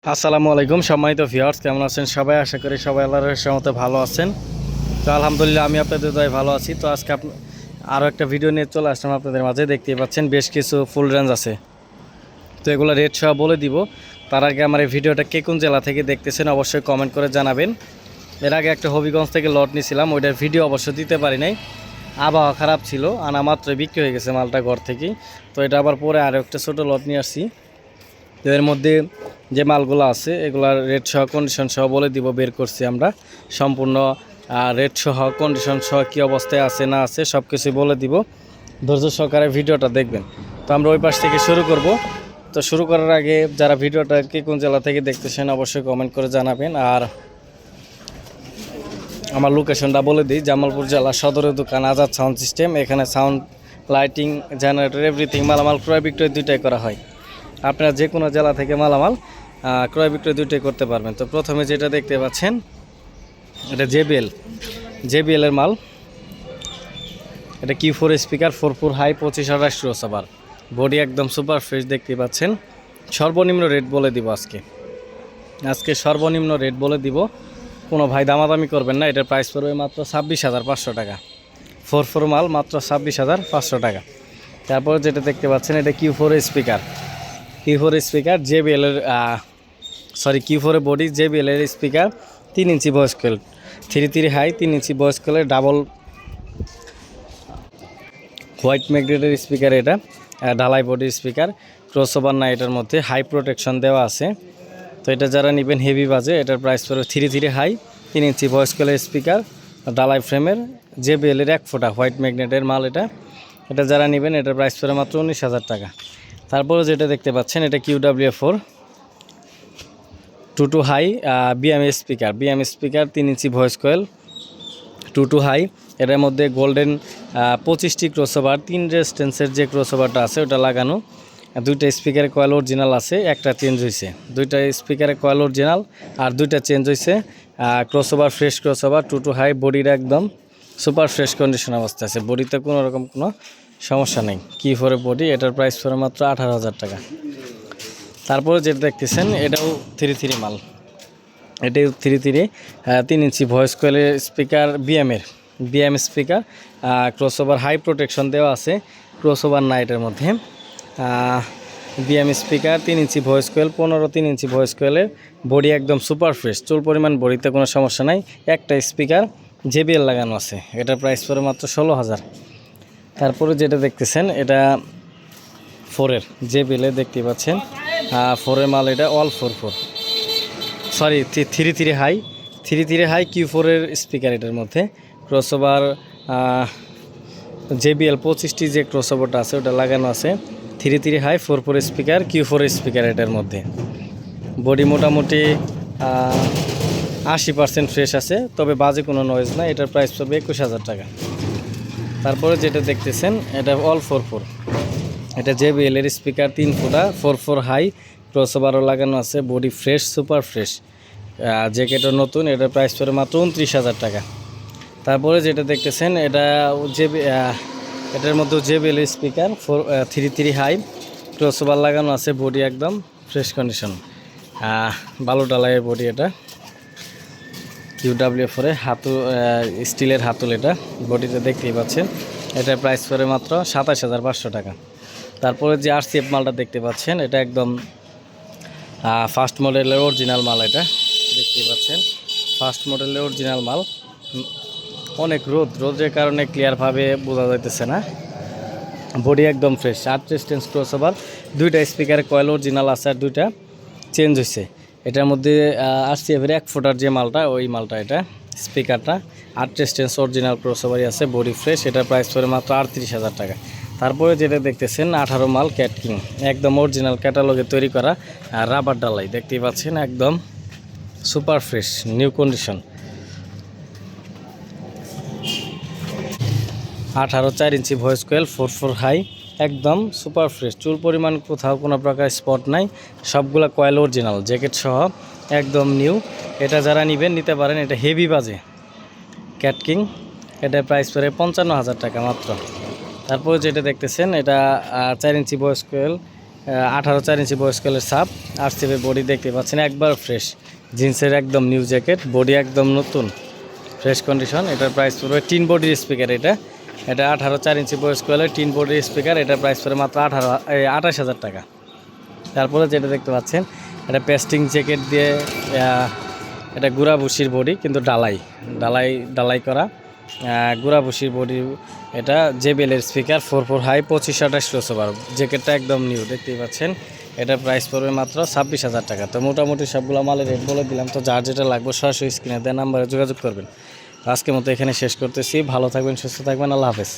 আসসালামু আলাইকুম সম্মানিত ভিউয়ার্স, কেমন আছেন সবাই? আশা করি সবাই আল্লাহর রহমতে ভালো আছেন। তো আলহামদুলিল্লাহ আমি আপনাদের দয়ায় ভালো আছি। তো আজকে আরও একটা ভিডিও নিয়ে চলে আসলাম আপনাদের মাঝে। দেখতেই পাচ্ছেন বেশ কিছু ফুল রেঞ্জ আছে, তো এগুলো রেট সহ বলে দিব। তার আগে আমার এই ভিডিওটা কে কোন জেলা থেকে দেখতেছেন অবশ্যই কমেন্ট করে জানাবেন। এর আগে একটা হবিগঞ্জ থেকে লট নিয়েছিলাম, ওইটার ভিডিও অবশ্য দিতে পারি নাই, আবহাওয়া খারাপ ছিল, আনা মাত্রই বিক্রি হয়ে গেছে মালটা ঘর থেকেই। তো এটা আবার পরে আরও একটা ছোটো লট নিয়ে আসছি। তো এর মধ্যে যে মালগুলো আছে এগুলার রেট সহ কন্ডিশন সহ বলে দিব, বের করছি আমরা সম্পূর্ণ রেট সহ কন্ডিশন সহ কী অবস্থায় আছে না আছে সব কিছুই বলে দিব। ধৈর্য সহকারে ভিডিওটা দেখবেন। তো আমরা ওই পাশ থেকে শুরু করব। তো শুরু করার আগে যারা ভিডিওটা কে কোন জেলা থেকে দেখতেছেন অবশ্যই কমেন্ট করে জানাবেন। আর আমার লোকেশনটা বলে দিই, জামালপুর জেলা সদরের দোকান আজাদ সাউন্ড সিস্টেম। এখানে সাউন্ড, লাইটিং, জেনারেটর, এভরিথিং, মালামাল ক্রয় বিক্রয় দুইটাই করা হয়। আপনারা যে কোনো জেলা থেকে মালামাল ক্রয় বিক্রয় দুইটাই করতে পারবেন। তো প্রথমে যেটা দেখতে পাচ্ছেন এটা জেবিএল এর মাল। এটা Q4 speaker, 4 high, 2528 cross over, body একদম সুপার ফ্রেশ দেখতে পাচ্ছেন। সর্বনিম্ন রেট বলে দিব আজকে সর্বনিম্ন রেট বলে দিব। কোনো ভাই দামাদামি করবেন না, এটার প্রাইস পড়বে মাত্র 26,500 টাকা। 4 মাল মাত্র 26,500 টাকা। তারপর যেটা দেখতে পাচ্ছেন এটা Q4 স্পিকার জেবিএল এর Q4 বডি জেবিএল এর speaker, 3 inch voice coil, 3 high, 3 inch voice কোয়েলের ডাবল হোয়াইট ম্যাগনেটের স্পিকার। এটা ঢালাই বডির স্পিকার, ক্রসওভার না, এটার মধ্যে হাই প্রোটেকশন দেওয়া আছে। তো এটা যারা নেবেন হেভি বাজে, এটার প্রাইস পড়বে 3 হাই, 3 ইঞ্চি ভয়েস কোয়েলের স্পিকার, ঢালাই ফ্রেমের জেবিএল এর 1 ফোঁটা হোয়াইট ম্যাগনেটের মাল। এটা যারা নেবেন এটার প্রাইস পড়বে মাত্র 19,000 টাকা। তারপরে যেটা দেখতে পাচ্ছেন এটা QW4 2 high BM speaker, 3 inch voice কোয়েল, 2 হাই। এটার মধ্যে গোল্ডেন 25টি ক্রসওভার, 3 রেজিস্ট্যান্সের যে ক্রসওভারটা আছে ওটা লাগানো। 2টা স্পিকারের কয়েল অরিজিনাল আছে, একটা চেঞ্জ হয়েছে। 2টা স্পিকারের কয়েল অরিজিনাল আর 2টা চেঞ্জ হয়েছে। ক্রসওভার ফ্রেশ ক্রসওভার, 2 হাই, বডির একদম সুপার ফ্রেশ কন্ডিশন অবস্থা আছে, বডিতে কোনো রকম কোনো সমস্যা নেই। Q4 বডি, এটার প্রাইস পড়ে মাত্র 18,000 টাকা। তারপরে যেটা দেখতেছেন এটাও 3 মাল, এটাও 3 ইঞ্চি ভয়েস কোয়েলের speaker, BM speaker, crossover high protection দেওয়া আছে, ক্রসওভার নাইটের মধ্যে। BM speaker, 3 inch voice coil, 3 inch voice কোয়েলের বডি একদম সুপার ফ্রেশ, চুল পরিমাণ বডিতে কোনো সমস্যা নাই। একটা স্পিকার জেবিএল লাগানো আছে, এটার প্রাইস পড়ে মাত্র 16,000। তারপরে যেটা দেখতেছেন এটা 4 জেবিএল দেখতে পাচ্ছেন, 4 মাল। এটা অল 3 হাই Q4 স্পিকার। এটার মধ্যে ক্রসওভার জেবিএল 25টি যে ক্রসওভারটা আছে ওটা লাগানো আছে। 3 হাই 4 স্পিকার, Q4 স্পিকার। এটার মধ্যে বডি মোটামুটি 80% ফ্রেশ আছে, তবে বাজে কোনো নয়েজ না। এটার প্রাইস পড়বে 21,000 টাকা। তারপরে যেটা দেখতেছেন এটা অল 4, এটা জেবিএল এর স্পিকার, 3 ফুটা, 4 হাই, ক্রসওভারও লাগানো আছে, বডি ফ্রেশ সুপার ফ্রেশ, জ্যাকেটও নতুন। এটার প্রাইস পড়ে মাত্র 29,000 টাকা। তারপরে যেটা দেখতেছেন এটা এটার মধ্যে জেবিএল স্পিকার, 3 হাই, ক্রসওভার লাগানো আছে, বডি একদম ফ্রেশ কন্ডিশন, বালু ডালাইয়ের বডি। এটা QW4 স্টিলের হাতুল, এটা বডিতে দেখতেই পাচ্ছেন। এটার প্রাইস পড়ে মাত্র 27,500 টাকা। তারপরে যে RCF মালটা দেখতে পাচ্ছেন এটা একদম ফার্স্ট মডেলের অরিজিনাল মাল। এটা দেখতেই পাচ্ছেন ফার্স্ট মডেলের অরিজিনাল মাল। অনেক রোদের কারণে ক্লিয়ারভাবে বোঝা যাইতেছে না। বডি একদম ফ্রেশ, 8 রেজিস্ট্যান্স ক্রসওভার, 2টা স্পিকারের কয়েল অরিজিনাল আছে আর 2টা চেঞ্জ হয়েছে। এটার মধ্যে RCF এর 1 ফুটার যে মালটা ওই মালটা, এটা স্পিকারটা 8 রেজিস্ট্যান্স অরিজিনাল ক্রসওভারই আছে, বডি ফ্রেশ। এটার প্রাইস পড়ে মাত্র 38,000 টাকা। তারপরে যেটা দেখতেছেন 18 মাল ক্যাটকিং, একদম অরিজিনাল ক্যাটালগে তৈরি করা রাবার ডালাই দেখতেই পাচ্ছেন, একদম সুপার ফ্রেশ নিউ কন্ডিশন। 18 4 ইঞ্চি ভয়েস কোয়েল, 4 হাই, একদম সুপার ফ্রেশ, চুল পরিমাণ কোথাও কোনো প্রকার স্পট নাই, সবগুলা কয়েল অরিজিনাল, জ্যাকেট সহ একদম নিউ। এটা যারা নেবেন নিতে পারেন। এটা হেভি বাজে ক্যাটকিং, এটার প্রাইস পড়ে 55,000 টাকা মাত্র। তারপরে যেটা দেখতেছেন এটা 4 ইঞ্চি ভয়েস কোয়েল, 18 4 ইঞ্চি ভয়েস কয়েলের সাব, আরসিবি বডি দেখতে পাচ্ছেন একবার ফ্রেশ, জিন্সের একদম নিউ জ্যাকেট, বডি একদম নতুন ফ্রেশ কন্ডিশন। এটার প্রাইস পড়বে টিন বডির স্পিকার, এটা 18 4 ইঞ্চি ভয়েস কয়েলের টিন বডির স্পিকার, এটার প্রাইস পড়বে মাত্র 28,000 টাকা। তারপরে যেটা দেখতে পাচ্ছেন এটা পেস্টিং জ্যাকেট দিয়ে, এটা গুড়া ভুসির বডি কিন্তু ডালাই করা গুড়া ভুসির বডি, এটা জেবিএলের স্পিকার 4 হাই 25 28 ক্রসওভার, জ্যাকেটটা একদম নিউ দেখতেই পাচ্ছেন। এটার প্রাইস পড়বে মাত্র 26,000 টাকা। তো মোটামুটি সবগুলো মালের রেট বলে দিলাম। তো যার যেটা লাগবে সরাসরি স্ক্রিনে দেওয়া নাম্বারে যোগাযোগ করবেন। আজকের মতো এখানে শেষ করতেছি। ভালো থাকবেন, সুস্থ থাকবেন, আল্লাহ হাফেজ।